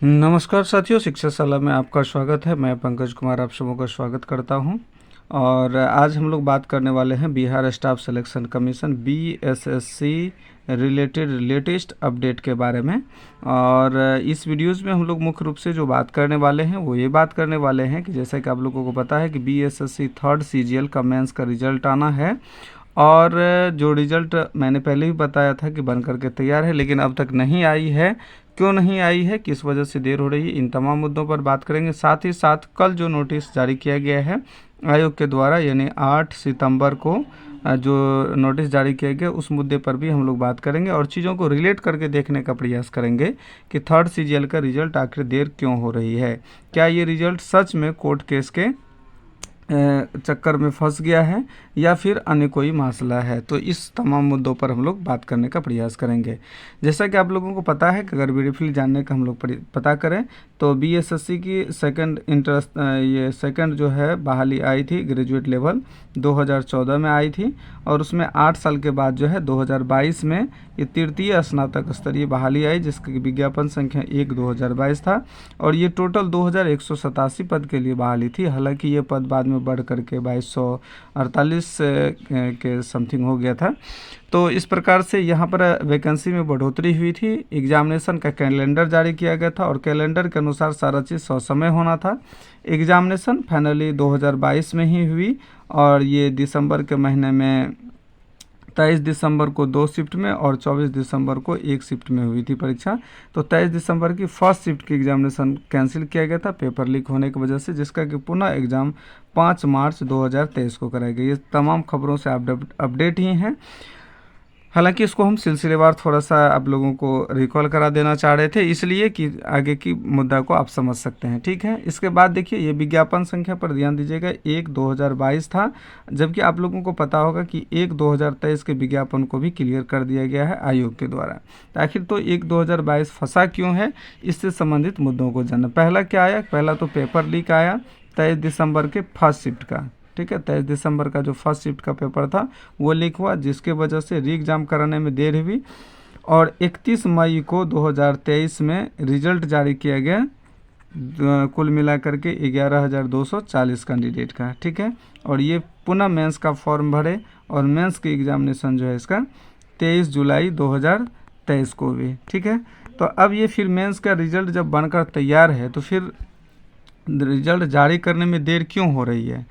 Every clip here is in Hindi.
नमस्कार साथियों, शिक्षा सलाह में आपका स्वागत है। मैं पंकज कुमार आप सबों का स्वागत करता हूं। और आज हम लोग बात करने वाले हैं Bihar staff selection commission BSSC related latest update के बारे में। और इस वीडियोस में हम लोग मुख्य रूप से जो बात करने वाले हैं वो ये बात करने वाले हैं कि जैसा कि आप लोगों को पता है कि बीएसएससी थर्ड सीजीएल का मेंस का रिजल्ट आना है। और जो रिज़ल्ट मैंने पहले ही बताया था कि बन करके तैयार है, लेकिन अब तक नहीं आई है। क्यों नहीं आई है, किस वजह से देर हो रही है, इन तमाम मुद्दों पर बात करेंगे। साथ ही साथ कल जो नोटिस जारी किया गया है आयोग के द्वारा, यानी 8 सितंबर को जो नोटिस जारी किया गया, उस मुद्दे पर भी हम लोग बात करेंगे और चीज़ों को रिलेट करके देखने का प्रयास करेंगे कि थर्ड सीजीएल का रिज़ल्ट आखिर देर क्यों हो रही है। क्या ये रिज़ल्ट सच में कोर्ट केस के चक्कर में फंस गया है या फिर अन्य कोई मसला है। तो इस तमाम मुद्दों पर हम लोग बात करने का प्रयास करेंगे। जैसा कि आप लोगों को पता है कि अगर ब्रीफली जानने का हम लोग पता करें तो बीएसएससी की सेकंड जो है बहाली आई थी ग्रेजुएट लेवल 2014 में आई थी। और उसमें 8 साल के बाद जो है 2022 में ये तृतीय स्नातक स्तरीय बहाली आई, जिसकी विज्ञापन संख्या 1/2022 था। और ये टोटल 2187 पद के लिए बहाली थी। हालांकि ये पद बाद में बढ़ करके 2248 के समथिंग हो गया था। तो इस प्रकार से यहाँ पर वैकेंसी में बढ़ोतरी हुई थी। एग्जामिनेशन का कैलेंडर जारी किया गया था और कैलेंडर के अनुसार सारा चीज़ ससमय होना था। एग्जामिनेशन फाइनली 2022 में ही हुई और ये दिसंबर के महीने में 23 दिसंबर को 2 शिफ्ट में और 24 दिसंबर को 1 शिफ्ट में हुई थी परीक्षा। तो 23 दिसंबर की फर्स्ट शिफ्ट की एग्जामिनेशन कैंसिल किया गया था पेपर लीक होने की वजह से, जिसका कि पुनः एग्ज़ाम 5 मार्च 2023 को कराया गया। ये तमाम खबरों से अपडेट ही हैं। हालांकि इसको हम सिलसिलेवार थोड़ा सा आप लोगों को रिकॉल करा देना चाह रहे थे, इसलिए कि आगे की मुद्दा को आप समझ सकते हैं। ठीक है, इसके बाद देखिए ये विज्ञापन संख्या पर ध्यान दीजिएगा, 1/2022 था, जबकि आप लोगों को पता होगा कि 1/2023 के विज्ञापन को भी क्लियर कर दिया गया है आयोग के द्वारा। आखिर तो 1/2022 फंसा क्यों है, इससे संबंधित मुद्दों को जानना। पहला क्या आया, पहला तो पेपर लीक आया 23 दिसंबर के फर्स्ट शिफ्ट का। ठीक है, 23 दिसंबर का जो फर्स्ट शिफ्ट का पेपर था वो लीक हुआ, जिसके वजह से री एग्ज़ाम कराने में देर हुई। और 31 मई को 2023 में रिजल्ट जारी किया गया, कुल मिलाकर के 11,240 कैंडिडेट का। ठीक है, और ये पुनः मेंस का फॉर्म भरे और मेंस की एग्जामिनेशन जो है इसका 23 जुलाई 2023 को भी। ठीक है, तो अब ये फिर मेंस का रिजल्ट जब बनकर तैयार है तो फिर रिजल्ट जारी करने में देर क्यों हो रही है,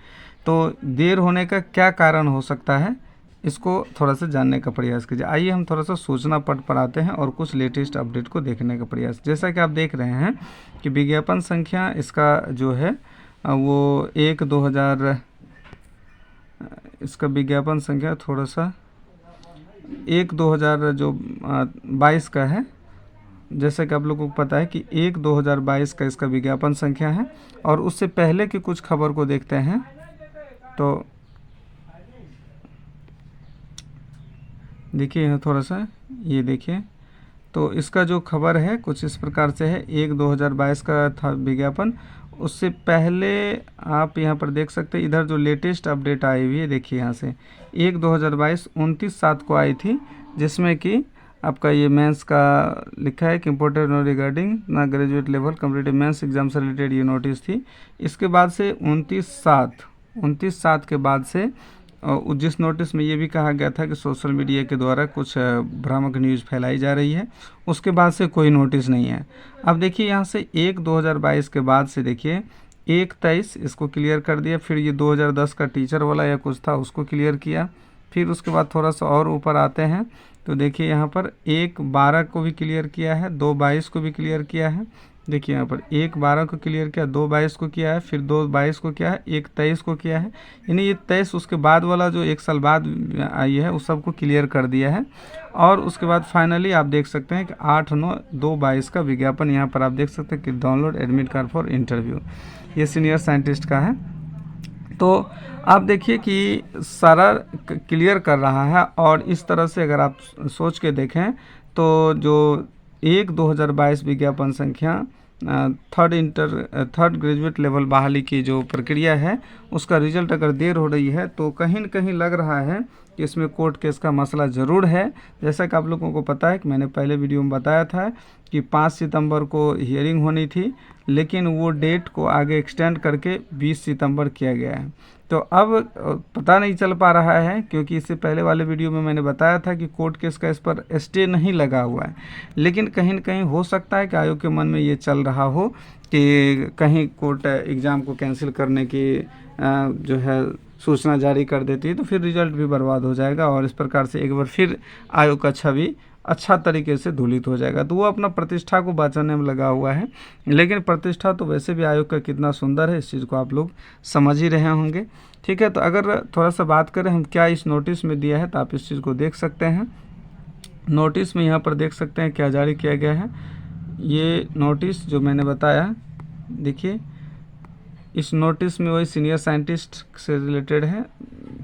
तो देर होने का क्या कारण हो सकता है, इसको थोड़ा सा जानने का प्रयास कीजिए। आइए हम थोड़ा सा सूचना पट पर आते हैं और कुछ लेटेस्ट अपडेट को देखने का प्रयास। जैसा कि आप देख रहे हैं कि विज्ञापन संख्या इसका जो है वो 1/2000 इसका विज्ञापन संख्या थोड़ा सा 1/2022 का है। जैसा कि आप लोगों को पता है कि 1/2022 का इसका विज्ञापन संख्या है। और उससे पहले की कुछ खबर को देखते हैं तो देखिए यहाँ थोड़ा सा ये देखिए, तो इसका जो खबर है कुछ इस प्रकार से है। 1/2022 का था विज्ञापन, उससे पहले आप यहाँ पर देख सकते हैं इधर जो लेटेस्ट अपडेट आई हुई है, देखिए यहाँ से 1/2022 29/7 को आई थी, जिसमें कि आपका ये मेंस का लिखा है कि इम्पोर्टेंट नो रिगार्डिंग ना graduate level competitive mains exam से रिलेटेड ये नोटिस थी। इसके बाद से 29/7 के बाद से जिस नोटिस में ये भी कहा गया था कि सोशल मीडिया के द्वारा कुछ भ्रामक न्यूज़ फैलाई जा रही है, उसके बाद से कोई नोटिस नहीं है। अब देखिए यहाँ से 1/2022 के बाद से देखिए 1/23 इसको क्लियर कर दिया, फिर ये 2010 का टीचर वाला या कुछ था उसको क्लियर किया, फिर उसके बाद थोड़ा सा और ऊपर आते हैं तो देखिए यहाँ पर 1/12 को भी क्लियर किया है, 2/22 को भी क्लियर किया है। देखिए यहाँ पर 1/12 को क्लियर किया, 2/22 को किया है, फिर 2/22 को किया है, 1/23 को किया है। यानी ये 23 उसके बाद वाला जो 1 साल बाद आई है उस सबको क्लियर कर दिया है। और उसके बाद फाइनली आप देख सकते हैं कि 8/9/2022 का विज्ञापन यहाँ पर आप देख सकते हैं कि download admit card for interview, ये सीनियर साइंटिस्ट का है। तो आप देखिए कि सारा क्लियर कर रहा है। और इस तरह से अगर आप सोच के देखें तो जो 1/2022 विज्ञापन संख्या थर्ड ग्रेजुएट लेवल बहाली की जो प्रक्रिया है उसका रिजल्ट अगर देर हो रही है तो कहीं न कहीं लग रहा है कि इसमें कोर्ट केस का मसला ज़रूर है। जैसा कि आप लोगों को पता है कि मैंने पहले वीडियो में बताया था कि 5 सितंबर को हियरिंग होनी थी, लेकिन वो डेट को आगे एक्सटेंड करके 20 सितंबर किया गया है। तो अब पता नहीं चल पा रहा है, क्योंकि इससे पहले वाले वीडियो में मैंने बताया था कि कोर्ट केस का इस पर स्टे नहीं लगा हुआ है, लेकिन कहीं न कहीं हो सकता है कि आयोग के मन में ये चल रहा हो कि कहीं कोर्ट एग्ज़ाम को कैंसिल करने की जो है सूचना जारी कर देती है, तो फिर रिजल्ट भी बर्बाद हो जाएगा और इस प्रकार से एक बार फिर आयोग का छवि अच्छा तरीके से धूलित हो जाएगा। तो वो अपना प्रतिष्ठा को बचाने में लगा हुआ है, लेकिन प्रतिष्ठा तो वैसे भी आयोग का कितना सुंदर है, इस चीज़ को आप लोग समझ ही रहे होंगे। ठीक है, तो अगर थोड़ा सा बात करें हम क्या इस नोटिस में दिया है, तो आप इस चीज़ को देख सकते हैं। नोटिस में यहाँ पर देख सकते हैं क्या जारी किया गया है। ये नोटिस जो मैंने बताया, देखिए इस नोटिस में वही सीनियर साइंटिस्ट से रिलेटेड है,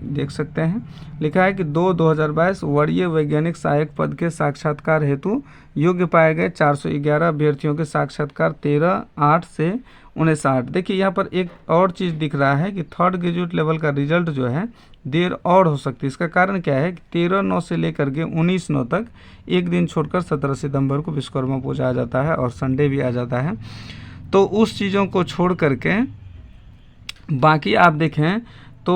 देख सकते हैं। लिखा है कि 2/2022 वरीय वैज्ञानिक सहायक पद के साक्षात्कार हेतु योग्य पाए गए 411 अभ्यर्थियों के साक्षात्कार 13/8 से 19/8। देखिए यहाँ पर एक और चीज़ दिख रहा है कि थर्ड ग्रेजुएट लेवल का रिजल्ट जो है देर और हो सकती है। इसका कारण क्या है कि 13/9 से लेकर के 19/9 तक एक दिन छोड़कर 17 सितंबर को विश्वकर्मा पूजा आ जाता है और संडे भी आ जाता है। तो उस चीज़ों को छोड़ करके बाकी आप देखें तो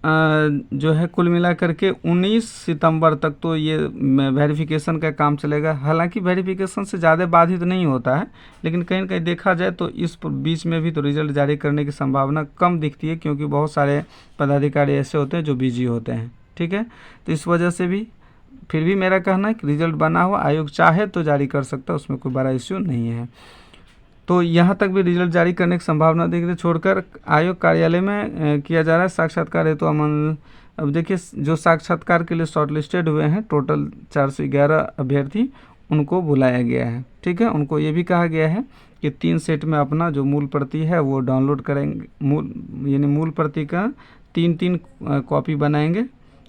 जो है कुल मिला करके 19 सितंबर तक तो ये वेरिफिकेशन का काम चलेगा। हालांकि वेरिफिकेशन से ज़्यादा बाधित नहीं होता है, लेकिन कहीं न कहीं देखा जाए तो इस बीच में भी तो रिज़ल्ट जारी करने की संभावना कम दिखती है, क्योंकि बहुत सारे पदाधिकारी ऐसे होते हैं जो बिजी होते हैं। ठीक है, तो इस वजह से भी फिर भी मेरा कहना है कि रिज़ल्ट बना हुआ, आयोग चाहे तो जारी कर सकता है, उसमें कोई बड़ा इश्यू नहीं है। तो यहाँ तक भी रिजल्ट जारी करने की संभावना दिख रही है। छोड़कर आयोग कार्यालय में किया जा रहा है साक्षात्कार हेतु अमन। अब देखिए जो साक्षात्कार के लिए शॉर्टलिस्टेड हुए हैं टोटल 411 अभ्यर्थी, उनको बुलाया गया है। ठीक है, उनको ये भी कहा गया है कि 3 सेट में अपना जो मूल प्रति है वो डाउनलोड करेंगे, मूल प्रति का 3-3 कॉपी बनाएंगे।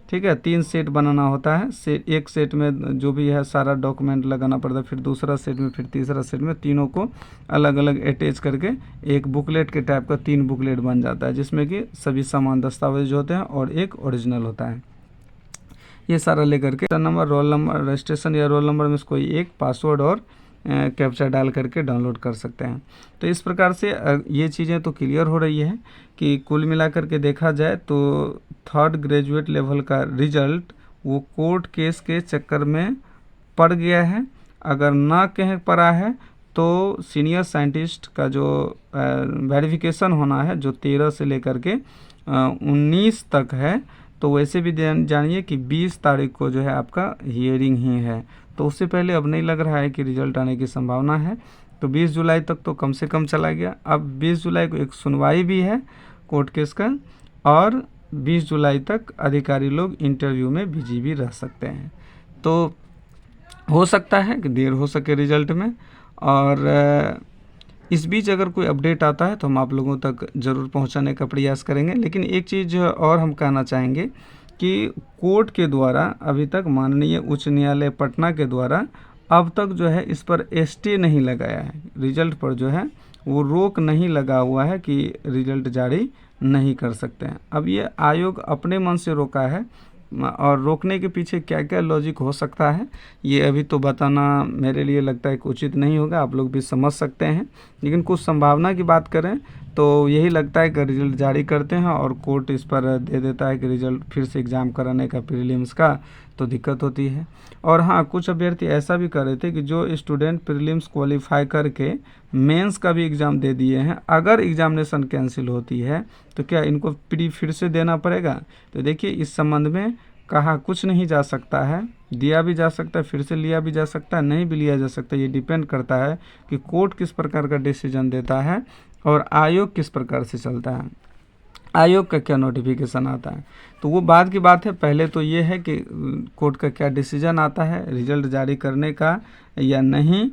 ठीक है, 3 सेट बनाना होता है। एक सेट में जो भी है सारा डॉक्यूमेंट लगाना पड़ता है, फिर दूसरा सेट में, फिर तीसरा सेट में, तीनों को अलग अलग अटैच करके एक बुकलेट के टाइप का 3 बुकलेट बन जाता है, जिसमें कि सभी सामान दस्तावेज होते हैं और एक ओरिजिनल होता है। ये सारा लेकर के नंबर, रोल नंबर, रजिस्ट्रेशन या रोल नंबर में से कोई एक पासवर्ड और कैप्चा डाल करके डाउनलोड कर सकते हैं। तो इस प्रकार से ये चीज़ें तो क्लियर हो रही है कि कुल मिलाकर के देखा जाए तो थर्ड ग्रेजुएट लेवल का रिजल्ट वो कोर्ट केस के चक्कर में पड़ गया है। अगर ना कहीं पड़ा है तो सीनियर साइंटिस्ट का जो वेरिफिकेशन होना है, जो 13 से लेकर के 19 तक है, तो वैसे भी जानिए कि 20 तारीख को जो है आपका हियरिंग ही है। तो उससे पहले अब नहीं लग रहा है कि रिजल्ट आने की संभावना है। तो 20 जुलाई तक तो कम से कम चला गया। अब 20 जुलाई को एक सुनवाई भी है कोर्ट केस का, और 20 जुलाई तक अधिकारी लोग इंटरव्यू में बिजी भी रह सकते हैं। तो हो सकता है कि देर हो सके रिजल्ट में, और इस बीच अगर कोई अपडेट आता है तो हम आप लोगों तक ज़रूर पहुंचाने का प्रयास करेंगे। लेकिन एक चीज़ और हम कहना चाहेंगे कि कोर्ट के द्वारा अभी तक, माननीय उच्च न्यायालय पटना के द्वारा अब तक जो है इस पर स्टे नहीं लगाया है। रिजल्ट पर जो है वो रोक नहीं लगा हुआ है कि रिजल्ट जारी नहीं कर सकते हैं। अब ये आयोग अपने मन से रोका है, और रोकने के पीछे क्या क्या लॉजिक हो सकता है ये अभी तो बताना मेरे लिए लगता है कि उचित नहीं होगा। आप लोग भी समझ सकते हैं, लेकिन कुछ संभावना की बात करें तो यही लगता है कि रिजल्ट जारी करते हैं और कोर्ट इस पर दे देता है कि रिजल्ट फिर से एग्ज़ाम कराने का प्रीलिम्स का, तो दिक्कत होती है। और हाँ, कुछ अभ्यर्थी ऐसा भी कर रहे थे कि जो स्टूडेंट प्रीलिम्स क्वालिफाई करके मेंस का भी एग्ज़ाम दे दिए हैं, अगर एग्जामिनेशन कैंसिल होती है तो क्या इनको प्री फिर से देना पड़ेगा? तो देखिए इस संबंध में कहा कुछ नहीं जा सकता है, दिया भी जा सकता है, फिर से लिया भी जा सकता है, नहीं भी लिया जा सकता। ये डिपेंड करता है कि कोर्ट किस प्रकार का डिसीजन देता है और आयोग किस प्रकार से चलता है, आयोग का क्या नोटिफिकेशन आता है। तो वो बाद की बात है। पहले तो ये है कि कोर्ट का क्या डिसीजन आता है रिजल्ट जारी करने का या नहीं,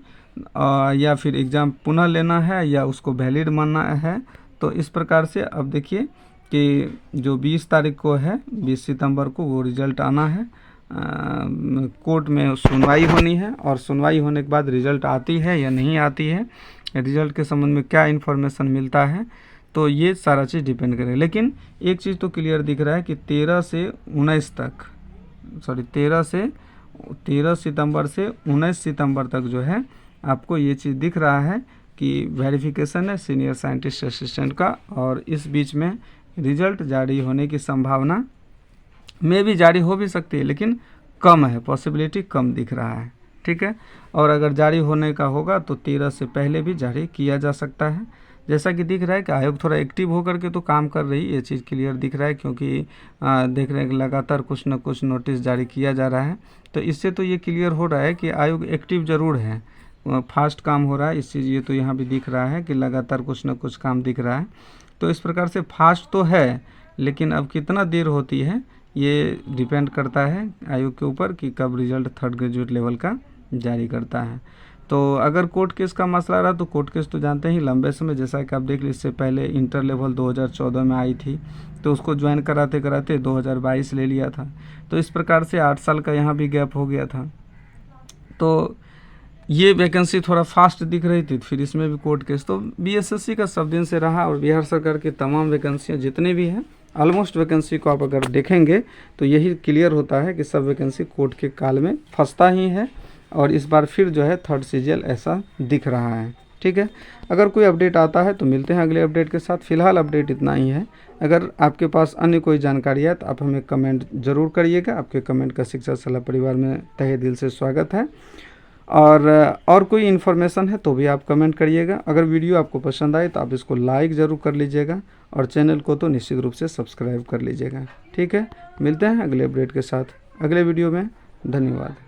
या फिर एग्ज़ाम पुनः लेना है या उसको वैलिड मानना है। तो इस प्रकार से अब देखिए कि जो 20 तारीख को है, 20 सितंबर को वो रिज़ल्ट आना है। कोर्ट में सुनवाई होनी है, और सुनवाई होने के बाद रिज़ल्ट आती है या नहीं आती है, रिज़ल्ट के संबंध में क्या इन्फॉर्मेशन मिलता है, तो ये सारा चीज़ डिपेंड करेगा। लेकिन एक चीज़ तो क्लियर दिख रहा है कि 13 सितंबर से 19 सितंबर तक जो है आपको ये चीज़ दिख रहा है कि वेरिफिकेशन है सीनियर साइंटिस्ट असिस्टेंट का, और इस बीच में रिजल्ट जारी होने की संभावना में भी जारी हो भी सकती है, लेकिन कम है, पॉसिबिलिटी कम दिख रहा है। ठीक है, और अगर जारी होने का होगा तो 13 से पहले भी जारी किया जा सकता है। जैसा कि दिख रहा है कि आयोग थोड़ा एक्टिव होकर के तो काम कर रही है, ये चीज़ क्लियर दिख रहा है, क्योंकि देख रहे हैं कि लगातार कुछ न कुछ नोटिस जारी किया जा रहा है। तो इससे तो ये क्लियर हो रहा है कि आयोग एक्टिव ज़रूर है, फास्ट काम हो रहा है। इस चीज़ ये तो यहाँ भी दिख रहा है कि लगातार कुछ न कुछ काम दिख रहा है। तो इस प्रकार से फास्ट तो है, लेकिन अब कितना देर होती है ये डिपेंड करता है आयोग के ऊपर कि कब रिजल्ट थर्ड ग्रेजुएट लेवल का जारी करता है। तो अगर कोर्ट केस का मसला रहा तो कोर्ट केस तो जानते ही लंबे समय, जैसा कि आप देख लीजिए, इससे पहले इंटर लेवल 2014 में आई थी, तो उसको ज्वाइन कराते कराते 2022 ले लिया था। तो इस प्रकार से 8 साल का यहाँ भी गैप हो गया था। तो ये वैकेंसी थोड़ा फास्ट दिख रही थी, फिर इसमें भी कोर्ट केस। तो बीएसएससी का सब दिन से रहा, और बिहार सरकार की तमाम वैकेंसियाँ जितने भी हैं, ऑलमोस्ट वैकेंसी को आप अगर देखेंगे तो यही क्लियर होता है कि सब वैकेंसी कोर्ट के काल में फंसता ही है, और इस बार फिर जो है थर्ड सीजीएल ऐसा दिख रहा है। ठीक है, अगर कोई अपडेट आता है तो मिलते हैं अगले अपडेट के साथ। फिलहाल अपडेट इतना ही है। अगर आपके पास अन्य कोई जानकारी है तो आप हमें कमेंट ज़रूर करिएगा। आपके कमेंट का शिक्षा सलाह परिवार में तहे दिल से स्वागत है। और कोई इन्फॉर्मेशन है तो भी आप कमेंट करिएगा। अगर वीडियो आपको पसंद आए तो आप इसको लाइक ज़रूर कर लीजिएगा, और चैनल को तो निश्चित रूप से सब्सक्राइब कर लीजिएगा। ठीक है, मिलते हैं अगले अपडेट के साथ अगले वीडियो में। धन्यवाद।